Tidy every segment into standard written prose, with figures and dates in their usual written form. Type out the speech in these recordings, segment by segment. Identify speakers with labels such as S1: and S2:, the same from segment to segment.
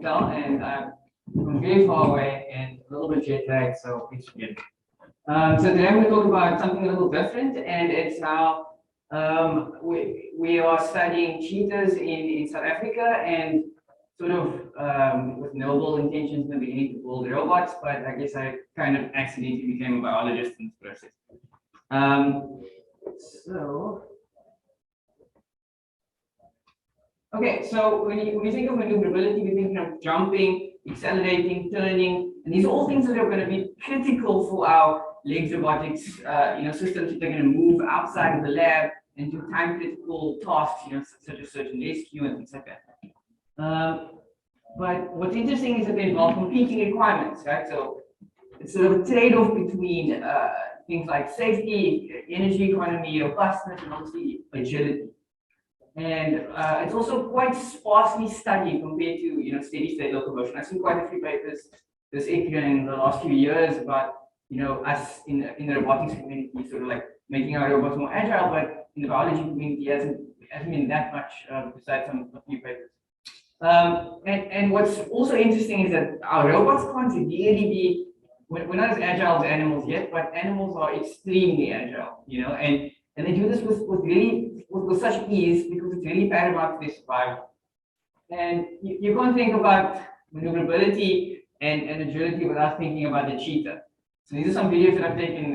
S1: Patel, and I'm from very far away and a little bit jet lagged, so please forgive me. So today I'm going to talk about something a little different, and it's how we are studying cheetahs in South Africa, and sort of with noble intentions in the beginning to build robots, but I guess I kind of accidentally became a biologist in this process. Okay, so when you think of maneuverability, we're thinking of jumping, accelerating, turning, and these are all things that are going to be critical for our legs robotics, systems that are going to move outside of the lab and do time critical tasks, such as search and rescue and things like that. But what's interesting is that they involve competing requirements, right? So it's sort of a trade-off between things like safety, energy economy, robustness, and obviously agility. And it's also quite sparsely studied compared to steady-state locomotion. I've seen quite a few papers this ICRA in the last few years about us in the robotics community sort of like making our robots more agile, but in the biology community hasn't been that much besides a few papers. And what's also interesting is that our robots can't really be, we're not as agile as animals yet, but animals are extremely agile, and they do this with such ease because it's really paramount to their survival. And you can't think about maneuverability and agility without thinking about the cheetah. So these are some videos that I've taken,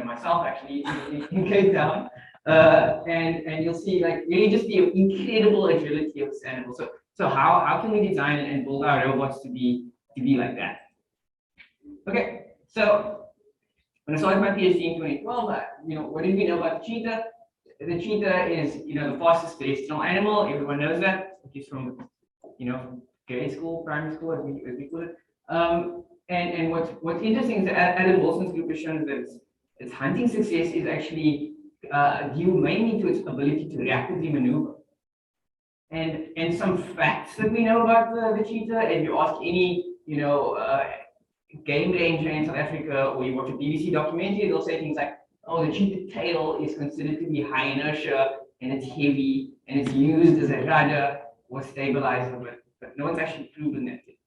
S1: myself actually in Cape Town, and you'll see like really just the incredible agility of this animal. So how can we design and build our robots to be like that? Okay, so when I started my PhD in 2012, what did we know about the cheetah? The cheetah is, the fastest terrestrial animal. Everyone knows that, which is from, grade school, primary school, as we call it. And what's interesting is that Adam Wilson's group has shown that its hunting success is actually due mainly to its ability to rapidly maneuver. And some facts that we know about the cheetah, if you ask any, game ranger in South Africa, or you watch a BBC documentary, they'll say things like, oh, the cheetah tail is considered to be high inertia, and it's heavy, and it's used as a rudder or stabilizer, but no one's actually proven that yet.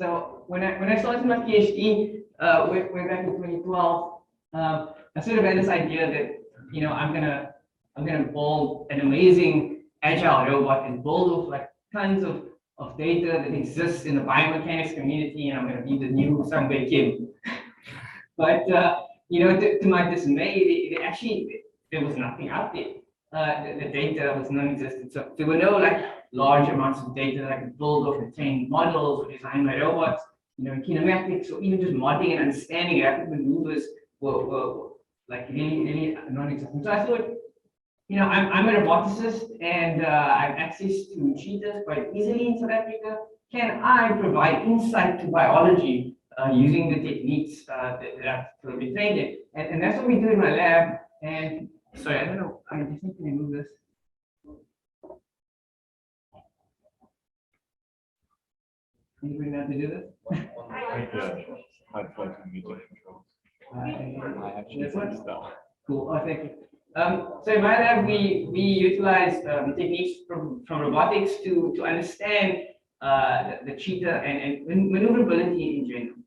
S1: So when I started my PhD, way back in 2012, I sort of had this idea that I'm gonna build an amazing agile robot and build off like tons of data that exists in the biomechanics community, and I'm going to be the new Sangbe Kim. But to my dismay, there was nothing out there. The data was non-existent. So there were no like large amounts of data that I could build off and train models or design my robots. Kinematics or even just modeling and understanding rapid maneuvers were like really non-existent. So I thought, I'm a roboticist and I have access to cheetahs quite easily in South Africa. Can I provide insight to biology using the techniques that I've been trained in? And that's what we do in my lab. And sorry, I don't know, I just need to remove this. Anybody know how to do this? I actually cool. Oh, thank you. So in my lab, we utilize techniques from robotics to understand the cheetah and maneuverability in general.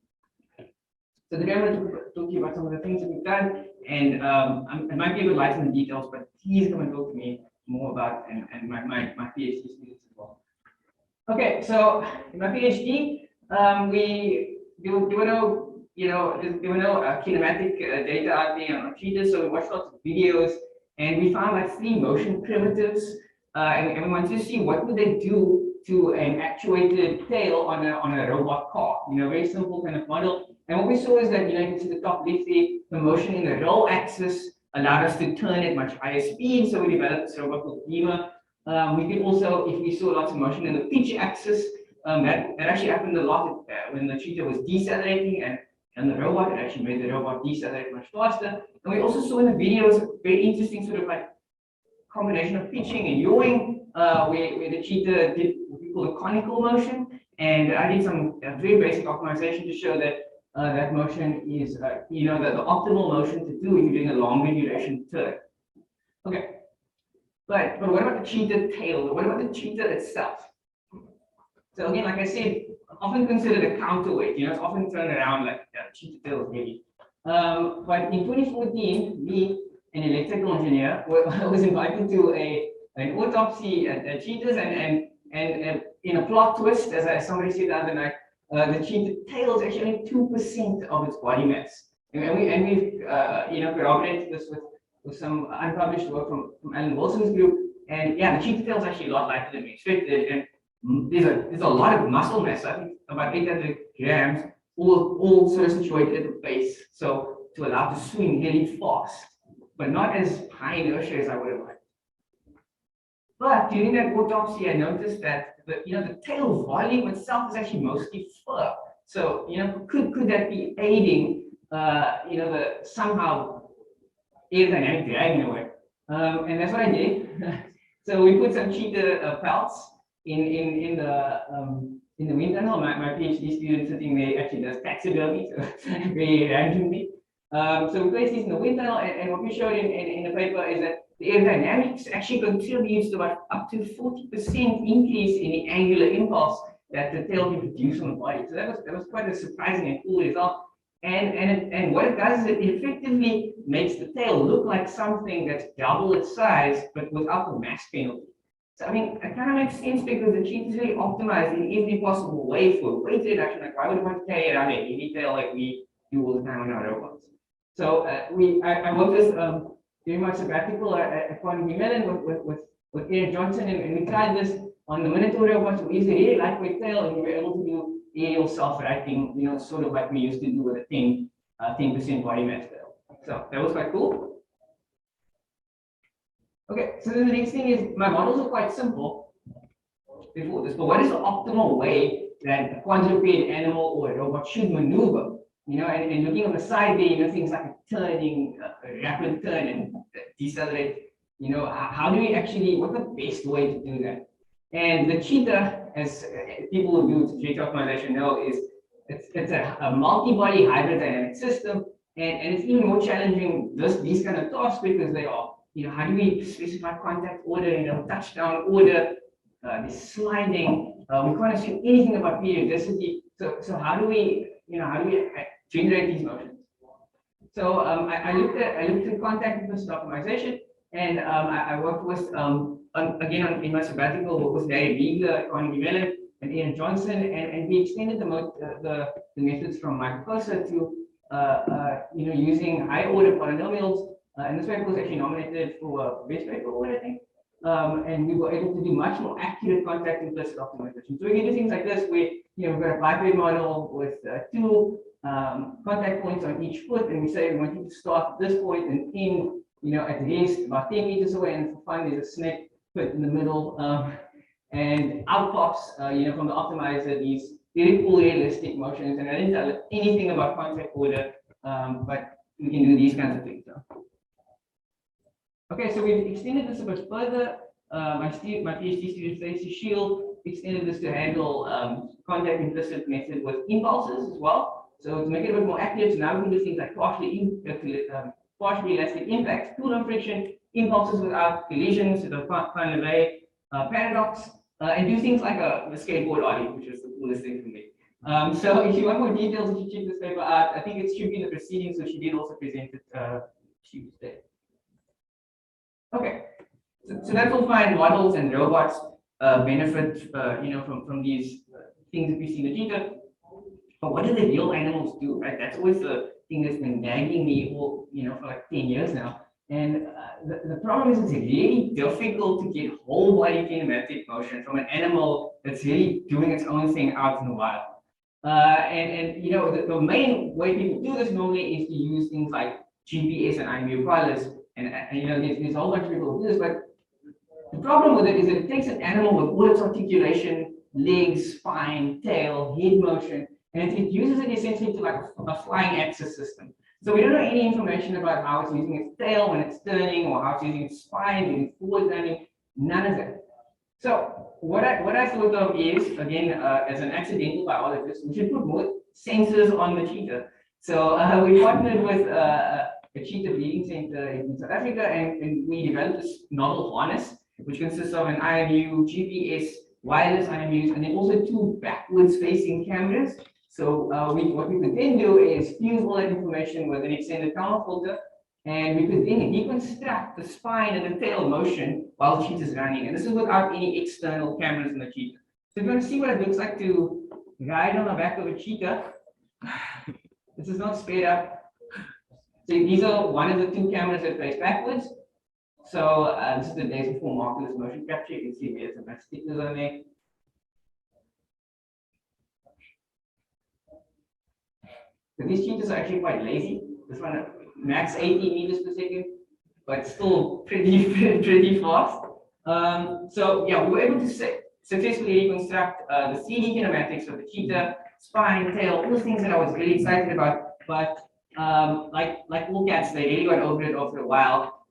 S1: So today I'm going to talk to you about some of the things that we've done, and I might be able to light some details, but he's going to talk to me more about and my PhD students as well. Okay, so in my PhD, there were no kinematic data out there on cheetahs, so we watched lots of videos, and we found like 3 motion primitives, and we wanted to see what would they do to an actuated tail on a robot car. Very simple kind of model. And what we saw is that you can see the top left there, the motion in the roll axis allowed us to turn at much higher speed, so we developed this robot called Beamer. We could also, if we saw lots of motion in the pitch axis, that actually happened a lot when the cheetah was decelerating, and the robot, it actually made the robot decelerate much faster. And we also saw in the videos a very interesting sort of like combination of pitching and yawing, where the cheetah did what we call a conical motion. And I did some very basic optimization to show that that motion is, the optimal motion to do if you're doing a longer duration turn. Okay, but what about the cheetah tail? What about the cheetah itself? So again, like I said, often considered a counterweight. It's often turned around like cheetah tails, maybe. But in 2014, me, an electrical engineer, was invited to an autopsy at cheetahs, and in a plot twist, as somebody said the other night, the cheetah tail is actually only 2% of its body mass, and we've corroborated this with some unpublished work from Alan Wilson's group, and yeah, the cheetah tail is actually a lot lighter than we expected, and there's a lot of muscle mass. I think about 800 grams, all sort of situated at the base, so to allow it to swing really fast, but not as high inertia as I would have liked. But during that autopsy, I noticed that the tail volume itself is actually mostly fur. So could that be aiding the somehow aerodynamic drag in a way? And that's what I did. So we put some cheetah pelts in the wind tunnel. My PhD student sitting there actually does taxidermy, so very randomly. So we placed these in the wind tunnel, and what we showed in the paper is that the aerodynamics actually contributes to about up to 40% increase in the angular impulse that the tail can produce on the body. So that was quite a surprising and cool result. And what it does is it effectively makes the tail look like something that's double its size, but without the mass penalty. So I mean, it kind of makes sense because the cheetah is really optimized in every possible way for weight reduction. Like why would you want to carry around a heavy tail like we do all the time on our robots? So I worked with during my sabbatical at Carnegie Mellon with Aaron Johnson, and we tried this on the Minotaur robots. We used a really lightweight tail, and we were able to do aerial self-righting, sort of like we used to do with a 10% body mass tail. So that was quite cool. Okay, so then the next thing is my models are quite simple before this, but what is the optimal way that a quadruped animal or a robot should maneuver? And looking on the side there, things like a turning, a rapid turn and decelerate, how do we actually, what's the best way to do that? And the cheetah, as people who do trajectory optimization know, is it's a multi-body hybrid dynamic system, and it's even more challenging these kind of tasks because they are, how do we specify contact order, touchdown order, the sliding, we can't assume anything about periodicity. So how do we generate these motions? So I looked at contact implicit optimization, and I worked with in my sabbatical with Larry Biegler at Carnegie Mellon and Ian Johnson, and we extended the methods from microcursor to using high order polynomials, and this paper was actually nominated for best paper award, I think. And we were able to do much more accurate contact implicit optimization. So we can do things like this, where we've got a biped model with two contact points on each foot, and we say we want you to start at this point and end, at least about 10 meters away, and for fun, there's a snake put in the middle, and out pops, from the optimizer, these very cool realistic motions, and I didn't tell anything about contact order, but we can do these kinds of things. Okay, so we've extended this a bit further. My PhD student, Stacey Shield, extended this to handle contact implicit method with impulses as well. So to make it a bit more accurate, so now we can do things like partially elastic impacts, Coulomb friction, impulses without collisions, so the Klein-Levy paradox, and do things like the skateboard ollie, which is the coolest thing for me. So if you want more details, you should check this paper out. I think it should be in the proceedings, so she did also present it Tuesday. Okay, so that's all fine. Models and robots benefit, from these things that we see in the Cheetah. But what do the real animals do, right? That's always the thing that's been nagging me, for like 10 years now. And the problem is it's really difficult to get whole body kinematic motion from an animal that's really doing its own thing out in the wild. The main way people do this normally is to use things like GPS and IMU pilots. And there's a whole bunch of people who do this, but the problem with it is that it takes an animal with all its articulation, legs, spine, tail, head motion, and it uses it essentially to like a flying axis system. So we don't know any information about how it's using its tail when it's turning, or how it's using its spine, using forward turning, none of that. So what I thought of is, again, as an accidental biologist, we should put more sensors on the cheetah. So we partnered with a cheetah breeding center in South Africa, and we developed this novel harness, which consists of an IMU, GPS, wireless IMUs, and then also two backwards facing cameras. So what we could then do is fuse all that information with an extended camera filter, and we could then reconstruct the spine and the tail motion while the cheetah is running. And this is without any external cameras in the cheetah. So if you want to see what it looks like to ride on the back of a cheetah, this is not sped up. So these are one of the two cameras that face backwards. So this is the days before markerless motion capture. You can see there's some stickers on there. So these cheetahs are actually quite lazy. This one max 80 meters per second, but still pretty fast. So yeah, we were able to successfully reconstruct the 3D kinematics of the cheetah, spine, tail, all those things that I was really excited about. But like all cats, they really got over it after a while.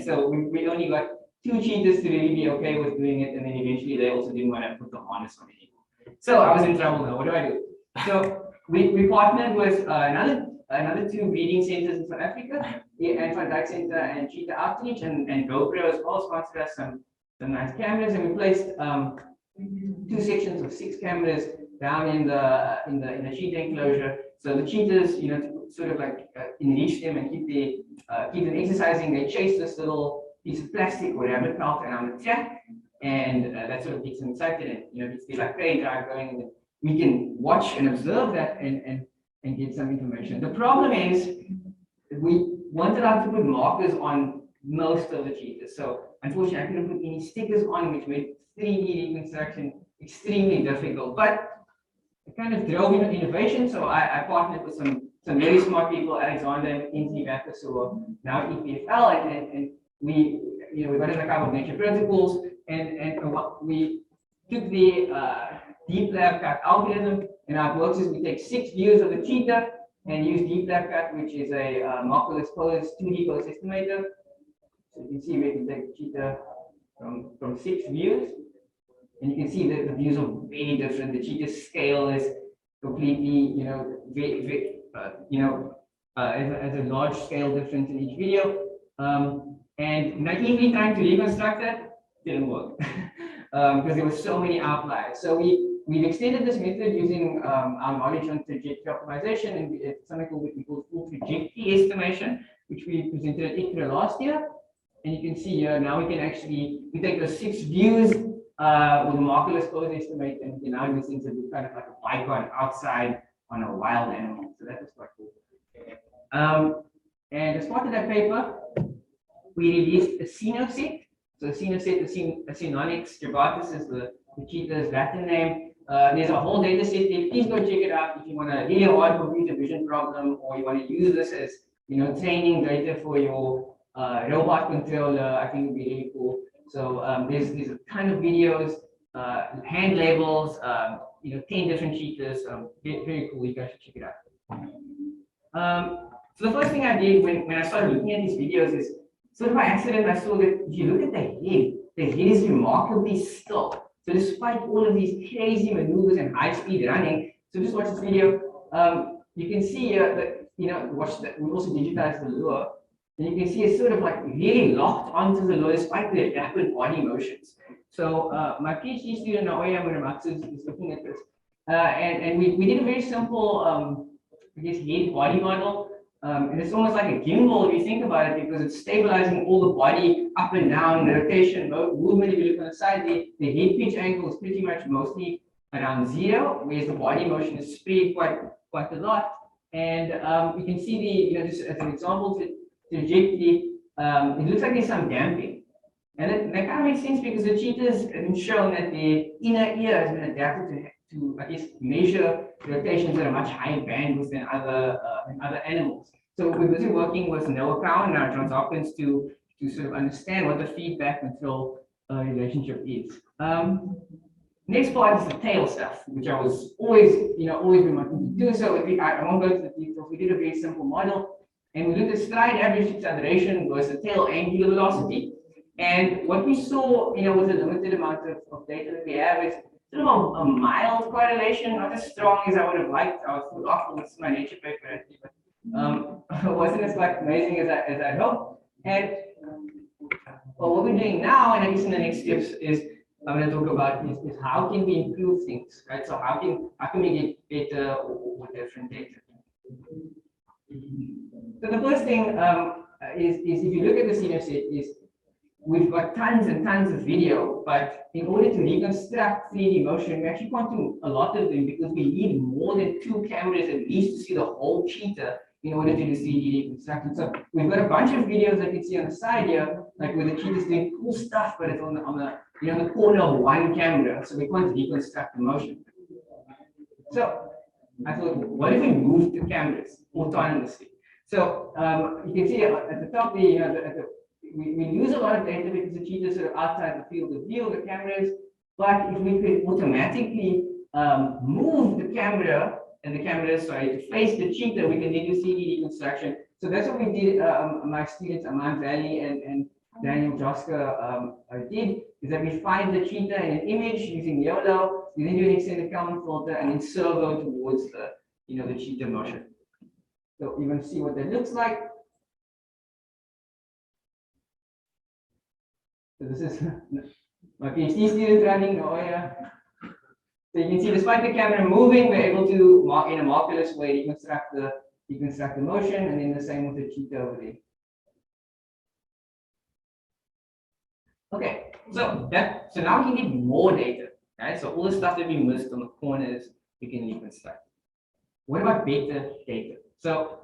S1: So we only got 2 cheetahs to really be okay with doing it, and then eventually they also didn't want to put the harness on anymore. So I was in trouble now. What do I do? So we partnered with another 2 breeding centers in South Africa, the Van Dyke Center and Cheetah Outreach, and GoPro as well sponsored us some nice cameras, and we placed 2 sections of 6 cameras down in the cheetah enclosure. So the cheetahs, you know, to sort of like enrich them and keep them exercising, they chase this little piece of plastic or rabbit pelt around the track, and that sort of gets them excited, and you know, it's like prey drive going, and we can watch and observe that and get some information. The problem is we weren't allowed to put markers on most of the cheetahs. So unfortunately, I couldn't put any stickers on, which made 3D reconstruction extremely difficult. But it kind of drove innovation. So I partnered with some very smart people, Alexander and Inti Backus, who are now at EPFL, and we got in a couple of nature protocols, and we took the deep lab cut algorithm, and how it works is we take 6 views of the cheetah and use deep lab cut, which is a markerless pose 2D pose estimator. So you can see we can take the cheetah from 6 views, and you can see that the views are very different. The cheetah scale is completely, as a large scale difference in each video. And naively trying to reconstruct that didn't work because there were so many outliers. So we've extended this method using our knowledge on trajectory optimization, and it's something we call full trajectory estimation, which we presented at ICRA last year. And you can see here now we take those 6 views with a markerless pose estimate, and we can now use things that look kind of like a bicon outside on a wild animal. So that was quite cool. And as part of that paper, we released a Sino set. So a Sino set, a Synonyx jubatus is the cheetah's Latin name. There's a whole data set there. Please go check it out if you want a really hard computer vision problem, or you want to use this as training data for your robot controller. I think it'd be really cool. So there's a ton of videos, hand labels, 10 different cheetahs. Very, very cool. You guys should check it out. So the first thing I did when I started looking at these videos is sort of by accident I saw that if you look at the head is remarkably still. So despite all of these crazy maneuvers and high speed running, so just watch this video. You can see that we also digitized the lure. And you can see it's sort of like really locked onto the lure despite the rapid body motions. So my PhD student Naoya Muramatsu is looking at this. And we did a very simple head body model. And it's almost like a gimbal if you think about it, because it's stabilizing all the body up and down, the rotation, movement. If you look on the side, the head pitch angle is pretty much mostly around 0, whereas the body motion is spread quite a lot. And you can see just as an example, trajectory, it looks like there's some damping. And that kind of makes sense because the cheetahs have been shown that the inner ear has been adapted to I guess, measure rotations at a much higher bandwidth than other animals. So we're busy working with Noah Cowan and our Johns Hopkins to sort of understand what the feedback control relationship is. Next part is the tail stuff, which I was always been wanting to do. So I won't go to the details. We did a very simple model, and we looked at stride average acceleration versus tail angular velocity. And what we saw, with the limited amount of data that we have is sort of a mild correlation, not as strong as I would have liked. I was put off with my nature paper, actually, but it wasn't as amazing as I'd hoped. And what we're doing now, and I guess in the next steps, is I'm going to talk about is how can we improve things, right? So how can we get better with different data? So the first thing is if you look at the senior set is we've got tons and tons of video, but in order to reconstruct 3D motion, we actually can't do a lot of them because we need more than 2 cameras at least to see the whole cheetah in order to do 3D reconstruction. So we've got a bunch of videos that you can see on the side here, like where the cheetah's doing cool stuff, but it's on the corner of one camera, so we can't reconstruct the motion. So I thought, what if we move the cameras autonomously? So you can see at the top there, we lose a lot of data because the cheetahs are outside the field of view of the cameras. But if we could automatically move the camera and the cameras, to face the cheetah, we can then do 3D reconstruction. So that's what we did. My students, Aman Valley and Daniel Joska did, is that we find the cheetah in an image using YOLO, we then do an extended Kalman filter, and then servo towards the cheetah motion. So you're going to see what that looks like. So this is my PhD student running. Oh yeah. So you can see, despite the camera moving, we're able to in a markerless way reconstruct the motion, and then the same with the cheetah over there. Okay, so now we can get more data, right? So all the stuff that we missed on the corners, we can reconstruct. What about better data? So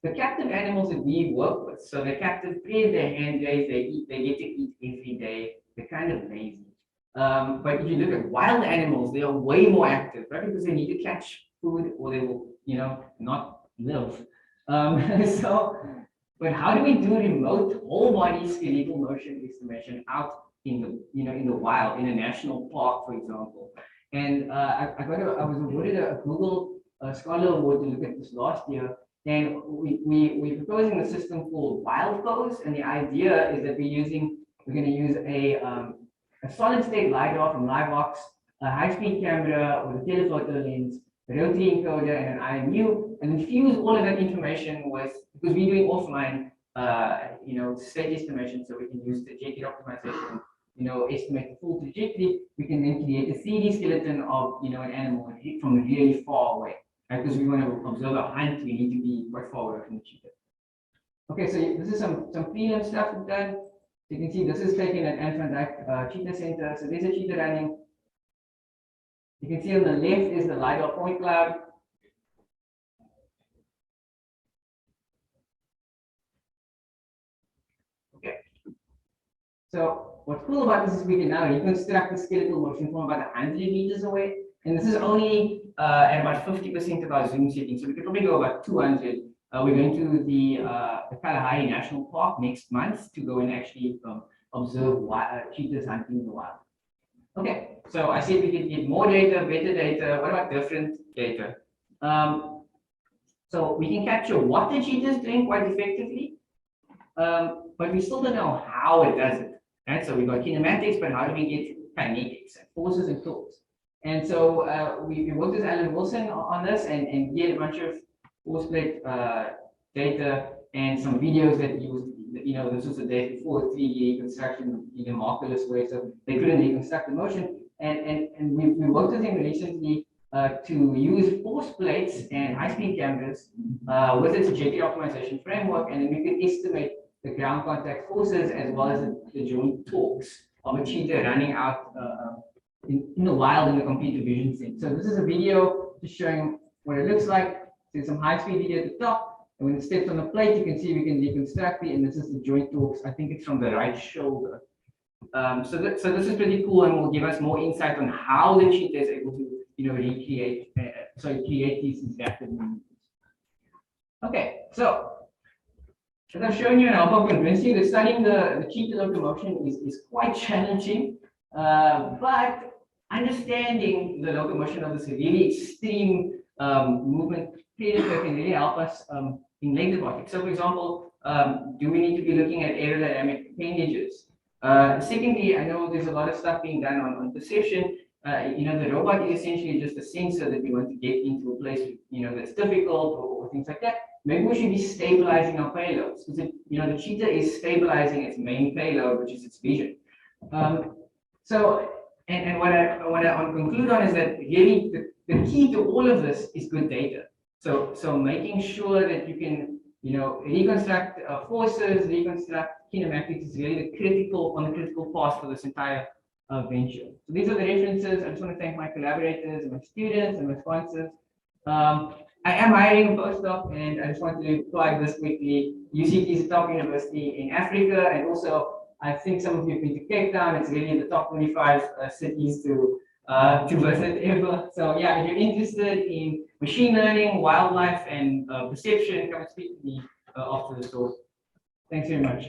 S1: the captive animals that we work with, so the captive play their hand days, they get to eat every day. They're kind of lazy. But if you look at wild animals, they are way more active, right? Because they need to catch food or they will, not live. But how do we do remote whole body skeletal motion estimation out in the wild, in a national park, for example? And I was awarded a Google Scholar Award to look at this last year. And we're proposing a system called Wildflowers, and the idea is that we're going to use a solid state LiDAR from Livebox, a high-speed camera with a telephoto lens, a rotary encoder, and an IMU, and then fuse all of that information with, because we're doing offline, state estimation, so we can use the trajectory optimization, estimate the full trajectory. We can then create a 3D skeleton of an animal from really far away. Right, because we want to observe a hunt, we need to be quite far away from the cheetah. Okay, so this is some prelim stuff we've done. So you can see this is taken at Anne van Dyck Cheetah Center. So there's a cheetah running. You can see on the left is the LiDAR point cloud. Okay. So what's cool about this is we can now reconstruct the skeletal motion from about 100 meters away. And this is only at about 50% of our zoom setting. So we could probably go about 200. We're going to the Kalahari National Park next month to go and actually observe cheetahs hunting in the wild. Okay, so I said we can get more data, better data. What about different data? So we can capture what the cheetah is doing quite effectively, but we still don't know how it does it. Right? So we've got kinematics, but how do we get kinetics and forces and torques? And so we worked with Alan Wilson on this and he had a bunch of force plate data and some videos that used, this was the day before 3D reconstruction in a markerless way, so they couldn't reconstruct the motion. And we worked with him recently to use force plates and high-speed cameras with a trajectory optimization framework, and then we could estimate the ground contact forces as well as the joint torques of a cheetah running out in the wild in the computer vision sense. So this is a video just showing what it looks like. There's some high-speed video at the top, and when it steps on the plate, you can see we can reconstruct it, and this is the joint torques. I think it's from the right shoulder. So this is pretty cool, and will give us more insight on how the cheetah is able to, recreate, create these adaptive movements. Okay, so as I've shown you, and I hope I've convinced you that studying the cheetah locomotion is quite challenging, but understanding the locomotion of this really extreme movement predator can really help us in leg robotics. So, for example, do we need to be looking at aerodynamic appendages? Secondly, I know there's a lot of stuff being done on perception. The robot is essentially just a sensor that we want to get into a place, that's difficult or things like that. Maybe we should be stabilizing our payloads because, the cheetah is stabilizing its main payload, which is its vision. So And what I want to conclude on is that really the key to all of this is good data. So making sure that you can, reconstruct forces, reconstruct kinematics is really on the critical path for this entire venture. So these are the references. I just want to thank my collaborators and my students and my sponsors. I am hiring a postdoc, and I just want to plug this quickly. UCT is a top university in Africa, and also I think some of you have been to Cape Town. It's really in the top 25 cities to visit ever. So yeah, if you're interested in machine learning, wildlife, and perception, come and speak to me after the talk. Thanks very much.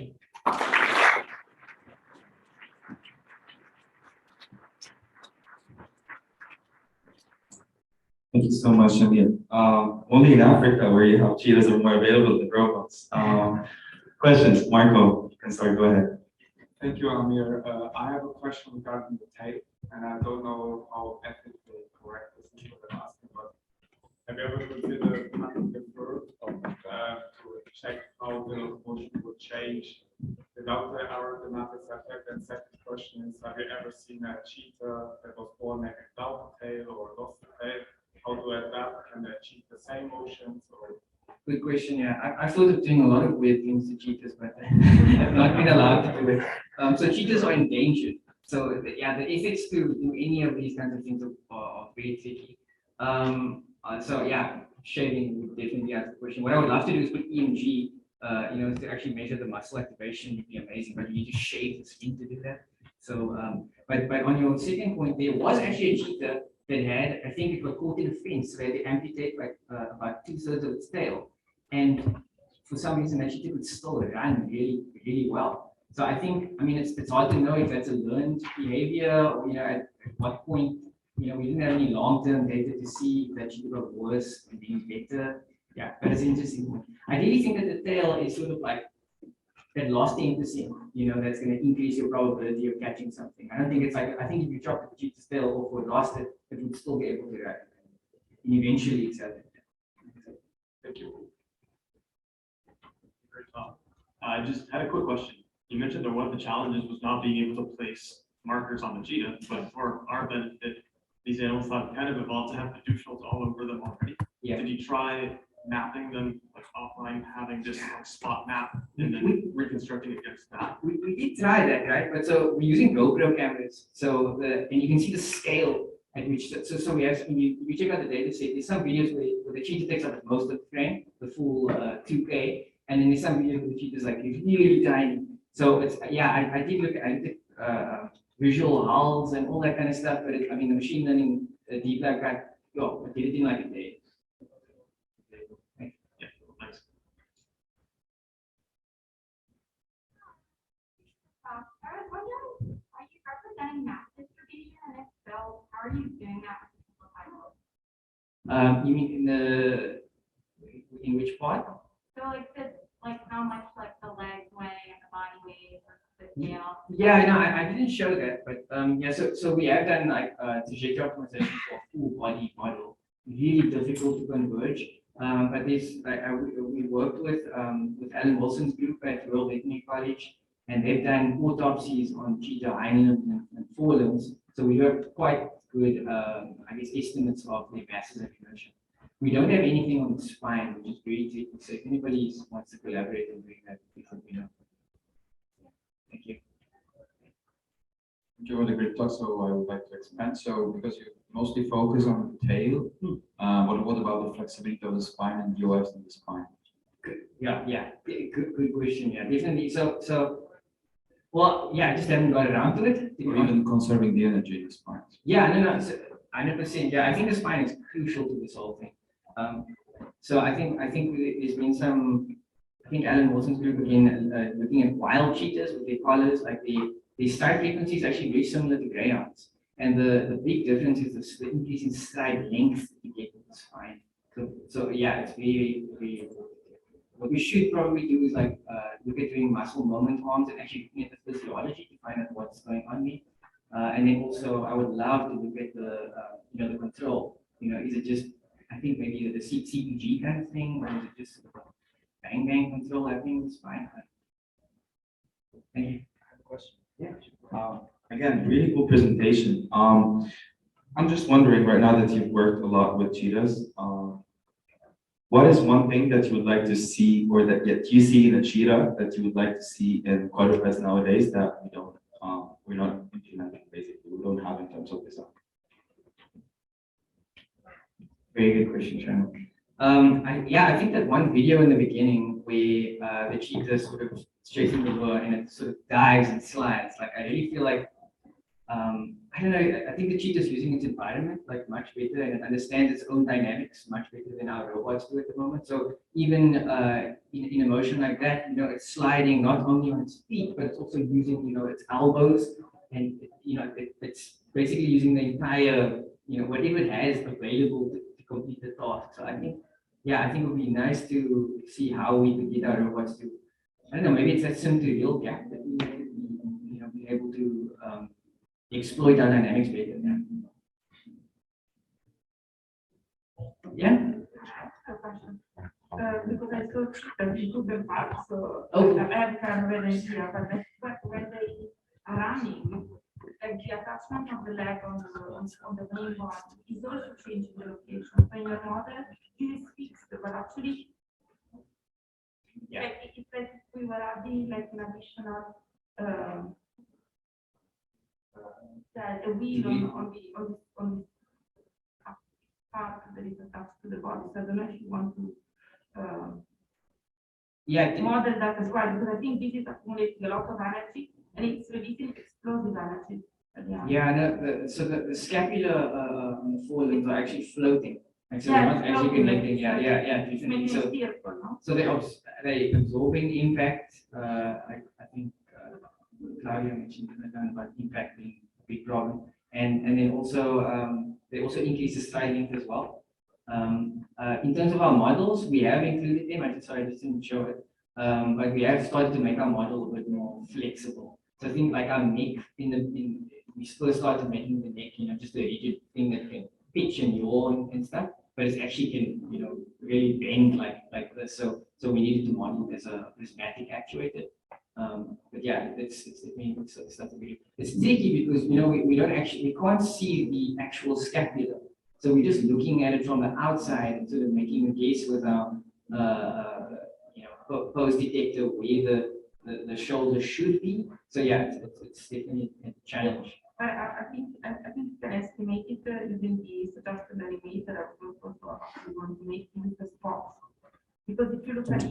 S2: Thank you so much, Amir. Only in Africa where you have cheetahs are more available than robots. Questions? Marco, you can start. Go ahead.
S3: Thank you, Amir. I have a question regarding the tail, and I don't know how ethically correct this is what I'm asking, but have you ever considered cutting the fur to check how the motion would change without the aerodynamics effect? And second question is, have you ever seen a cheetah that was born without a tail or lost a tail? How to adapt? Can they achieve the same motions? Or
S1: good question. Yeah, I thought of doing a lot of weird things to cheetahs, but I've not been allowed to do it. So cheetahs are endangered. So the ethics to do any of these kinds of things are very tricky. So yeah, shaving would definitely answer the question. What I would love to do is put EMG, to actually measure the muscle activation would be amazing, but you need to shave the skin to do that. So, but on your second point, there was actually a cheetah that had, I think it was caught in a fence, where they amputate like about 2/3 of its tail. And for some reason, that cheetah could still run really, really well. So I think, it's hard to know if that's a learned behavior or, at what point, we didn't have any long-term data to see if that cheetah got worse and being better. Yeah, but it's an interesting point. I really think that the tail is sort of like that last 10%, that's going to increase your probability of catching something. I don't think it's like, I think if you chop the cheetah's tail off or lost it, it would still be able to run. And eventually it's out.
S3: thank you.
S4: Great talk. I just had a quick question. You mentioned that one of the challenges was not being able to place markers on the cheetah, but for our benefit, these animals have kind of evolved to have fiducials all over them already.
S1: Yeah.
S4: Did you try mapping them like offline, having just like spot map and then reconstructing against that?
S1: We did try that, right? But so we're using GoPro cameras. So and you can see the scale at which, so we have, you check out the data set, there's some videos where the cheetah takes up most of the frame, the full 2K, and then there's some videos where the cheetah is like really tiny. So it's, yeah, I did look at visual hulls and all that kind of stuff, but the machine learning deep lab guy, I did it in like a day.
S4: Yeah, thanks.
S5: I was wondering, are you representing mass distribution, and if so, how are you doing that with simplified models?
S1: You mean in which part?
S5: So like how much like the legs weigh and the body weight or the scale?
S1: Yeah, no, I didn't show that, but yeah, so we have done like trajectory optimization for a full body model. Really difficult to converge. But this we worked with Alan Wilson's group at Royal Veterinary College, and they've done autopsies on cheetah hind limbs and forelimbs. So we have quite good, estimates of their masses and inertia. We don't have anything on the spine, which is very tricky. So if anybody wants to collaborate on doing that, please let me know. Thank you.
S6: Thank you for the great talk. So I would like to expand. So because you mostly focus on the tail, what about the flexibility of the spine and UFs in the spine?
S1: Good. Yeah. Good question. Yeah, definitely. So, well, yeah, I just haven't got around to it.
S6: Or even conserving the energy in the spine.
S1: Yeah, no, 100%. Yeah, I think the spine is crucial to this whole thing. So I think there's been some. I think Alan Wilson's group again looking at wild cheetahs with their collars, like the stride frequency is actually very similar to greyhounds, and the big difference is the increase in stride length that you get with the spine. So yeah, it's very important. What we should probably do is like look at doing muscle moment arms and actually looking at the physiology to find out what's going on there. And then also I would love to look at the the control. Is it just, I think maybe the CPG kind of thing, or is it just bang control? I think it's fine. Thank you.
S7: I have a question.
S1: Yeah.
S2: Again, really cool presentation. I'm just wondering right now that you've worked a lot with cheetahs, what is one thing that you would like to see or that yet you see in a cheetah that you would like to see in quadrupeds nowadays that we don't, we're not implementing basically, we don't have in terms of design?
S1: Very good question, Shannon. I think that one video in the beginning where the cheetah sort of chasing the lure and it sort of dives and slides, like I really feel like, I don't know, I think the cheetah is using its environment like much better and it understands its own dynamics much better than our robots do at the moment. So even in a motion like that, it's sliding not only on its feet, but it's also using, its elbows and, it's basically using the entire, whatever it has available to complete the task. So I think it would be nice to see how we could get our robots to, I don't know, maybe it's that sim to real gap that we could be able to exploit our dynamics better. Yeah.
S5: A question. Because I saw Cheetah into the park, so
S1: Oh.
S5: I have kind of an idea, but when they are running, like the attachment of the leg on the main one is also changing the location. So in your model, it is fixed, but actually, like, it's like we were adding like an additional a wheel on the part that is attached to the body. So I don't know if you want to model that as well, because I think this is accumulating a lot of energy and it's releasing explosive energy.
S1: So the scapular on the forelimbs are actually floating. And so
S5: Yeah,
S1: they're not actually
S5: floating.
S1: connecting. Definitely. So they absorbing impact. I think Claudia mentioned about impact being a big problem. And then also they also increase the stride length as well. In terms of our models, we have included them. I just didn't show it. But we have started to make our model a bit more flexible. So I think like our neck we first started making the neck, just a rigid thing that can pitch and yaw and stuff, but it actually can, really bend like this. So we needed to model it as a prismatic actuated. But yeah, it's tricky because we can't see the actual scapula. So we're just looking at it from the outside and sort of making a guess with our pose detector where the shoulder should be. So yeah, it's definitely a challenge.
S5: I think you can estimate it using the suggested animator. I was also actually going to make with the spots. Because if you look at so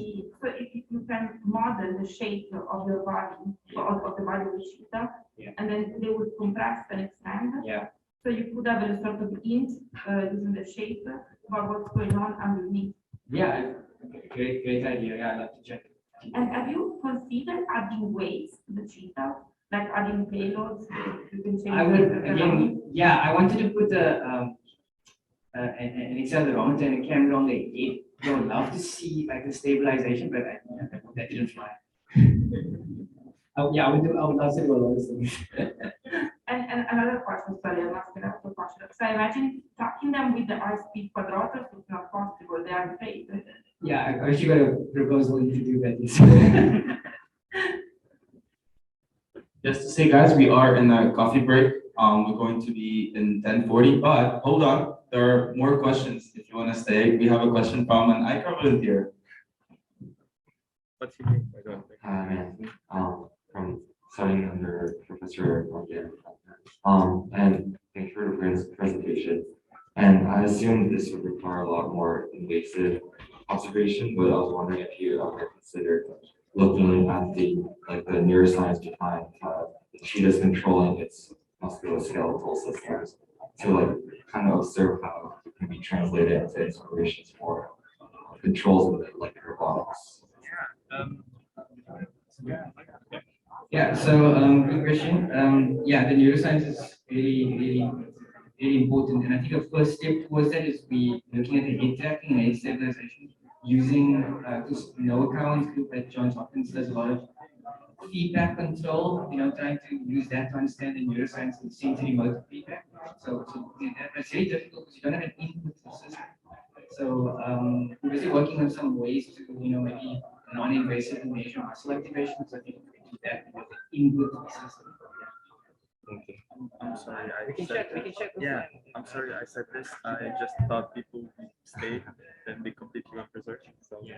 S5: if you can model the shape of your body, of the body of the cheetah, and then they would compress and expand.
S1: Yeah.
S5: So you could have a sort of hint using the shape about what's going on underneath.
S1: Yeah, great idea. Yeah, I'd like to check.
S5: And have you considered adding weights to the cheetah, like adding payloads? You can change
S1: I wanted to put an accelerometer and a camera on the head. I would love to see like the stabilization, but that didn't fly. I would love to do a lot of things.
S5: And another question, sorry, I'm asking another question. So I imagine tracking them with the high-speed quadrotors is not possible. They are afraid.
S1: Yeah, I actually got a proposal to do that.
S2: Just to say, guys, we are in a coffee break. We're going to be in 10:40, but hold on, there are more questions if you want to stay. We have a question from an ICRA volunteer.
S3: What's your name? I don't think.
S7: From studying under Professor Patel. And thanks for the presentation. And I assume this would require a lot more invasive observation, but I was wondering if you ever considered looking at the neuroscience behind the cheetahs controlling its musculoskeletal systems to kind of observe how it can be translated into inspirations for controls of it, like robotics.
S1: Good question. The neuroscience is really important, and I think the first step towards that is we looking at the head tracking and head stabilization using because account group at Johns Hopkins does a lot of feedback control, trying to use that to understand the neuroscience and sensory motor feedback. So that's very difficult because you don't have an input system. So we're busy working on some ways to, maybe non-invasive measure muscle activation. So I think we can do that with the input system.
S7: Thank you.
S8: I'm sorry, I
S1: We can
S8: said,
S1: check.
S8: yeah, I'm sorry, I said this. I just thought people would stay, then be completely unpreserved. So, yeah.